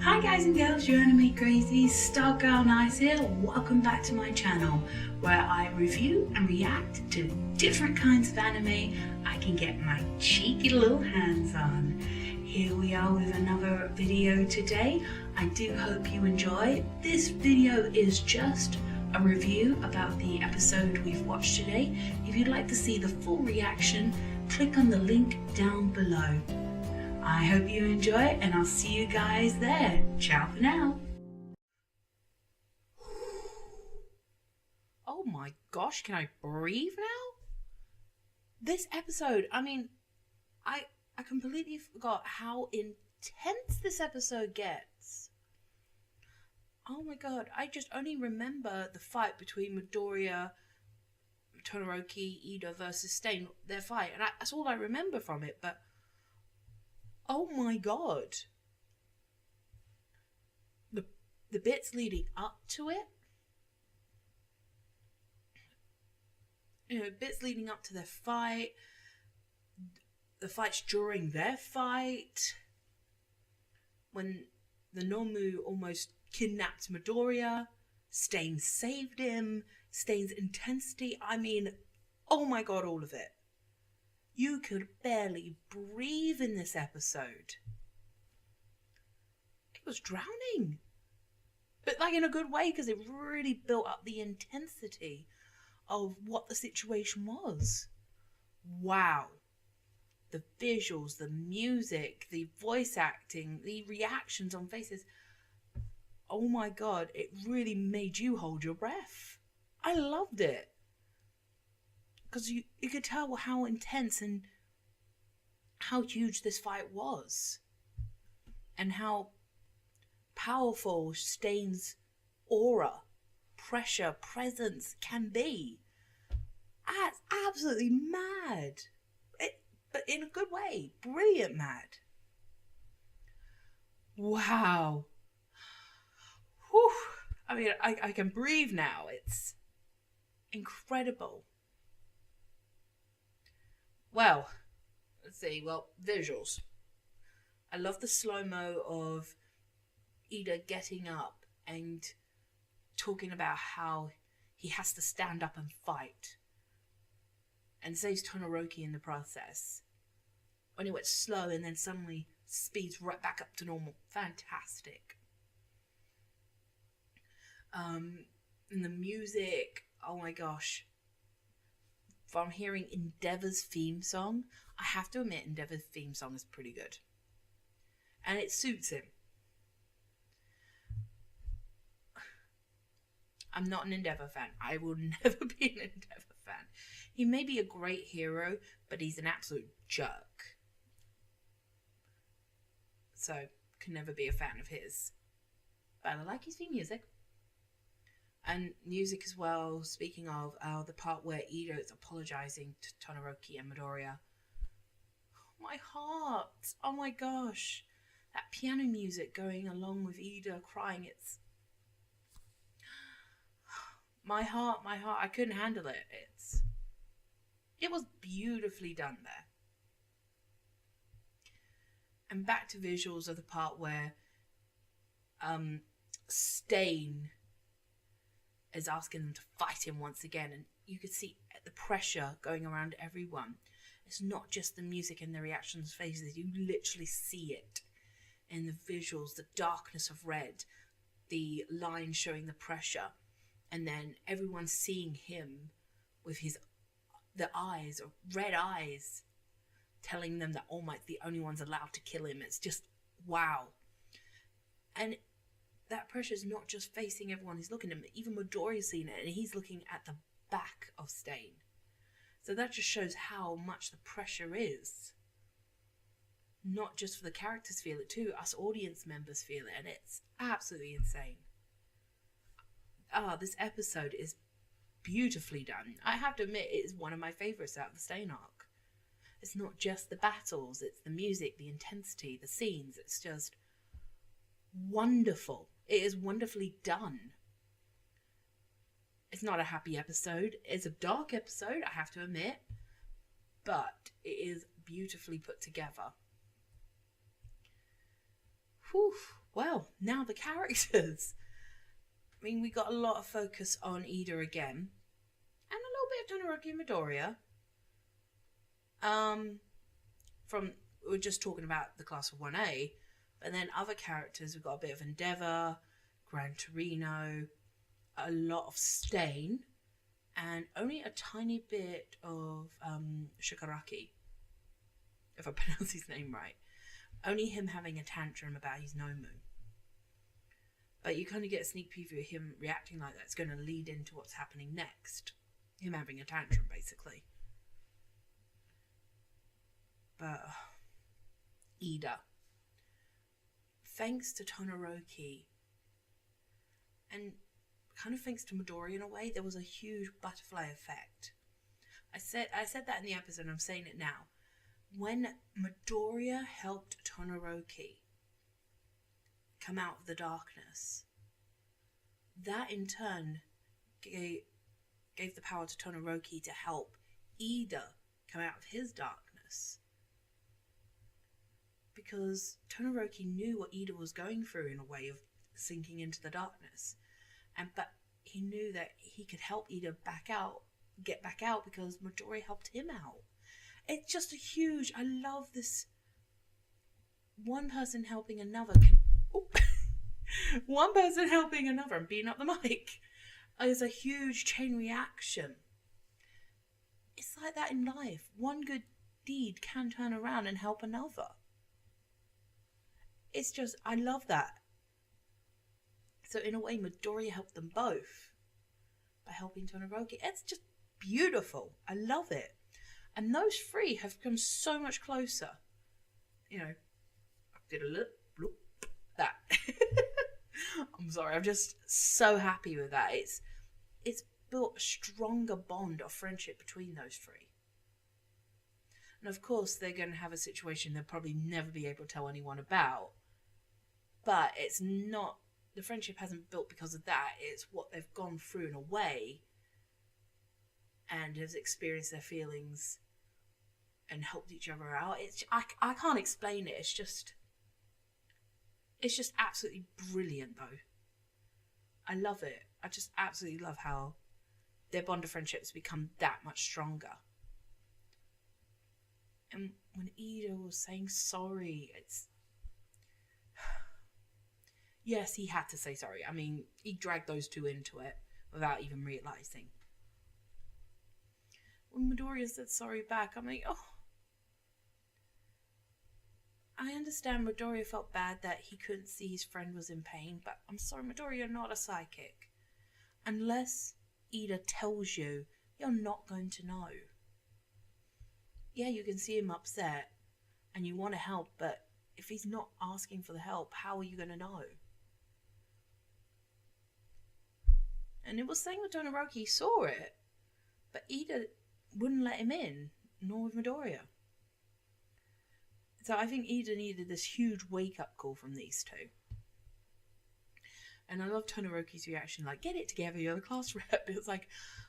Hi guys and girls, your anime crazies, Stargirlnice here. Welcome back to my channel where I review and react to different kinds of anime I can get my cheeky little hands on. Here we are with another video today. I do hope you enjoy. This video is just a review about the episode we've watched today. If you'd like to see the full reaction, click on the link down below. I hope you enjoy and I'll see you guys there. Ciao for now. Oh my gosh, can I breathe now? This episode, I completely forgot how intense this episode gets. Oh my god, I just only remember the fight between Midoriya, Todoroki, Ida versus Stain, their fight, and that's all I remember from it, but oh my god. The bits leading up to it, bits leading up to their fight, the fights during their fight, when the Nomu almost kidnapped Midoriya, Stain saved him, Stain's intensity, oh my god, all of it. You could barely breathe in this episode. It was drowning. But in a good way, because it really built up the intensity of what the situation was. Wow. The visuals, the music, the voice acting, the reactions on faces. Oh my god, it really made you hold your breath. I loved it. Because you could tell how intense and how huge this fight was. And how powerful Stain's aura, pressure, presence can be. That's absolutely mad. But in a good way. Brilliant mad. Wow. Whew. I can breathe now. It's incredible. Well, let's see. Visuals. I love the slow-mo of Ida getting up and talking about how he has to stand up and fight. And saves Todoroki in the process. When it went slow and then suddenly speeds right back up to normal. Fantastic. And the music, oh my gosh. From hearing Endeavor's theme song, I have to admit Endeavor's theme song is pretty good. And it suits him. I'm not an Endeavor fan. I will never be an Endeavor fan. He may be a great hero, but he's an absolute jerk. So, can never be a fan of his. But I like his theme music. And music as well, speaking of the part where Ida is apologizing to Todoroki and Midoriya. Oh, my heart. Oh my gosh. That piano music going along with Ida crying, it's... My heart. I couldn't handle it. It was beautifully done there. And back to visuals of the part where Stain is asking them to fight him once again, and you could see the pressure going around everyone. It's not just the music and the reactions, faces, you literally see it in the visuals, the darkness of red, the line showing the pressure, and then everyone seeing him with the eyes, or red eyes, telling them that All Might's the only one's allowed to kill him. It's just wow. And that pressure is not just facing everyone who's looking at him. Even Midoriya's seen it, and he's looking at the back of Stain. So that just shows how much the pressure is. Not just for the characters feel it too, us audience members feel it, and it's absolutely insane. This episode is beautifully done. I have to admit, it is one of my favourites out of the Stain arc. It's not just the battles, it's the music, the intensity, the scenes. It's just wonderful. It is wonderfully done. It's not a happy episode. It's a dark episode, I have to admit. But it is beautifully put together. Whew. Well, now the characters. I mean, we got a lot of focus on Ida again, and a little bit of Todoroki and Midoriya. We're just talking about the class of 1A, but then other characters, we've got a bit of Endeavour, Gran Torino, a lot of Stain, and only a tiny bit of Shigaraki, if I pronounce his name right. Only him having a tantrum about his Nomu. But you kind of get a sneak preview of him reacting like that. It's going to lead into what's happening next. Him having a tantrum, basically. But Ida. Thanks to Todoroki, and kind of thanks to Midoriya in a way, there was a huge butterfly effect. I said that in the episode, and I'm saying it now. When Midoriya helped Todoroki come out of the darkness, that in turn gave the power to Todoroki to help Ida come out of his darkness. Because Todoroki knew what Ida was going through in a way of sinking into the darkness. But he knew that he could help Ida get back out because Midoriya helped him out. It's just a huge, I love this one person helping another. One person helping another and beating up the mic. It's a huge chain reaction. It's like that in life. One good deed can turn around and help another. It's just, I love that. So in a way, Midoriya helped them both by helping Todoroki. It's just beautiful. I love it. And those three have come so much closer. You know, I did a little bloop, that. I'm sorry, I'm just so happy with that. It's built a stronger bond of friendship between those three. And of course, they're going to have a situation they'll probably never be able to tell anyone about. But it's not, the friendship hasn't built because of that. It's what they've gone through in a way and has experienced their feelings and helped each other out. I can't explain it. It's just absolutely brilliant, though. I love it. I just absolutely love how their bond of friendship has become that much stronger. And when Ida was saying sorry, yes, he had to say sorry. I mean, he dragged those two into it without even realising. When Midoriya said sorry back, I'm like, oh. I understand Midoriya felt bad that he couldn't see his friend was in pain, but I'm sorry, Midoriya, you're not a psychic. Unless Ida tells you, you're not going to know. Yeah, you can see him upset and you want to help, but if he's not asking for the help, how are you going to know? And it was saying with Todoroki, he saw it, but Ida wouldn't let him in, nor with Midoriya. So I think Ida needed this huge wake-up call from these two. And I love Todoroki's reaction, like, get it together, you're the class rep. It's like,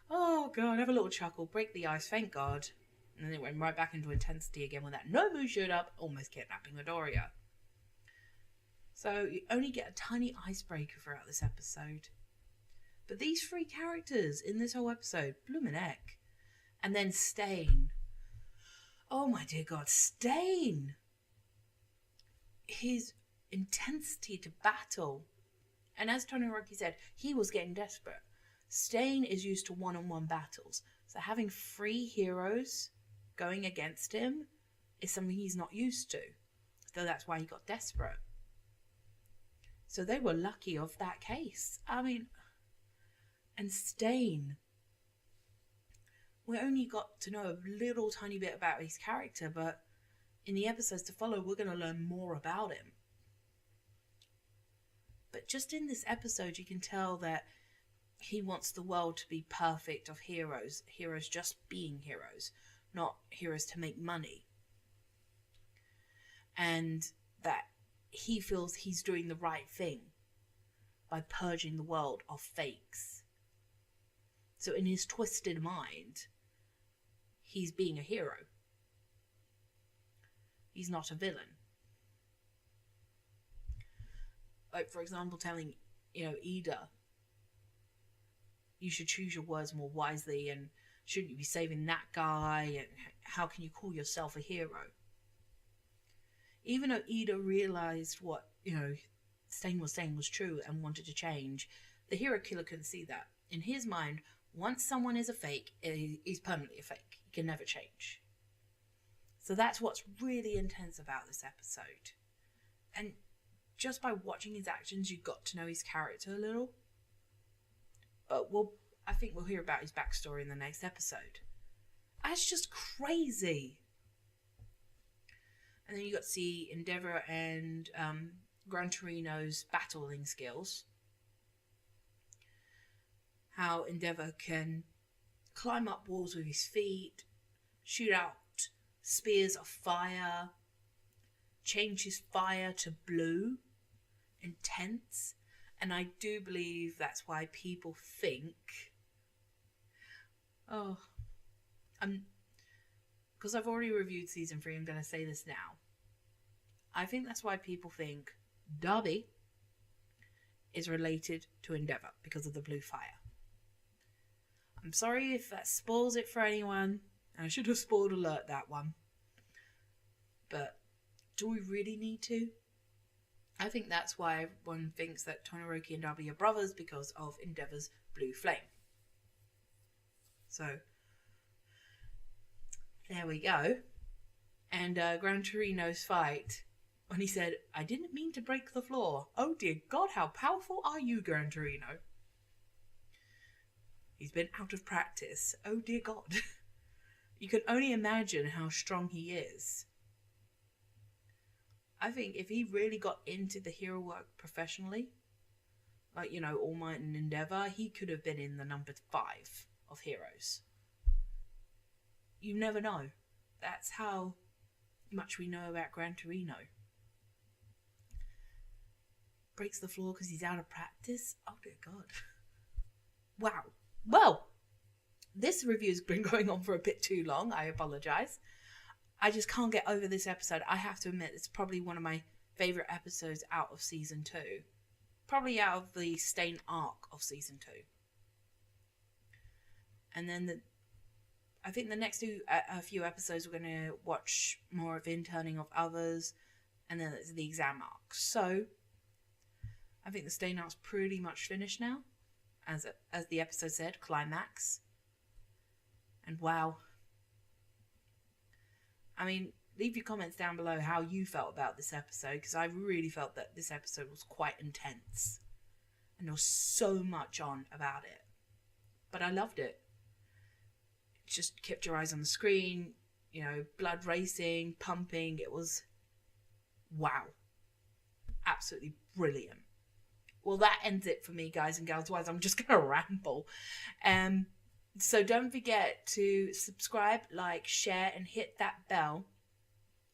oh god, have a little chuckle, break the ice, thank god. And then it went right back into intensity again when that Nomu showed up, almost kidnapping Midoriya. So you only get a tiny icebreaker throughout this episode. But these three characters in this whole episode, bloomin' heck. And then Stain. Oh my dear god, Stain! His intensity to battle. And as Todoroki said, he was getting desperate. Stain is used to one-on-one battles. So having three heroes going against him is something he's not used to. So that's why he got desperate. So they were lucky of that case. I mean, and Stain. We only got to know a little tiny bit about his character, but in the episodes to follow, we're going to learn more about him. But just in this episode, you can tell that he wants the world to be perfect of heroes. Heroes just being heroes, not heroes to make money. And that he feels he's doing the right thing by purging the world of fakes. So in his twisted mind, he's being a hero. He's not a villain. Like, for example, telling, Ida, you should choose your words more wisely, and shouldn't you be saving that guy, and how can you call yourself a hero? Even though Ida realized what, Stain was saying was true and wanted to change, the hero killer couldn't see that. In his mind, once someone is a fake, he's permanently a fake. He can never change. So that's what's really intense about this episode. And just by watching his actions, you got to know his character a little. But I think we'll hear about his backstory in the next episode. That's just crazy. And then you got to see Endeavour and Gran Torino's battling skills. How Endeavour can climb up walls with his feet, shoot out spears of fire, change his fire to blue, intense. And I do believe that's why people think, because I've already reviewed season 3, I'm going to say this now. I think that's why people think Darby is related to Endeavour because of the blue fire. I'm sorry if that spoils it for anyone. I should have spoiled alert that one. But do we really need to? I think that's why everyone thinks that Todoroki and Darby are brothers, because of Endeavour's blue flame. So, there we go. And Gran Torino's fight, when he said, "I didn't mean to break the floor. Oh dear God, how powerful are you, Gran Torino?" He's been out of practice. Oh dear God. You can only imagine how strong he is. I think if he really got into the hero work professionally, like, All Might and Endeavour, he could have been in the number 5 of heroes. You never know. That's how much we know about Gran Torino. Breaks the floor because he's out of practice? Oh dear God. Wow. Well, this review's been going on for a bit too long. I apologise. I just can't get over this episode. I have to admit, it's probably one of my favourite episodes out of season 2. Probably out of the Stain arc of season 2. And then I think the next a few episodes we're going to watch more of Interning of Others, and then it's the exam arc. So I think the Stain arc's pretty much finished now, as the episode said, climax. And wow. I mean, leave your comments down below how you felt about this episode, because I really felt that this episode was quite intense. And there was so much on about it. But I loved it. Just kept your eyes on the screen, blood racing, pumping. It was, wow. Absolutely brilliant. Well, that ends it for me, guys and girls. Otherwise, I'm just going to ramble. So don't forget to subscribe, like, share, and hit that bell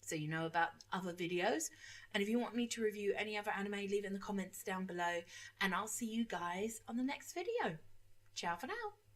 so you know about other videos. And if you want me to review any other anime, leave it in the comments down below. And I'll see you guys on the next video. Ciao for now.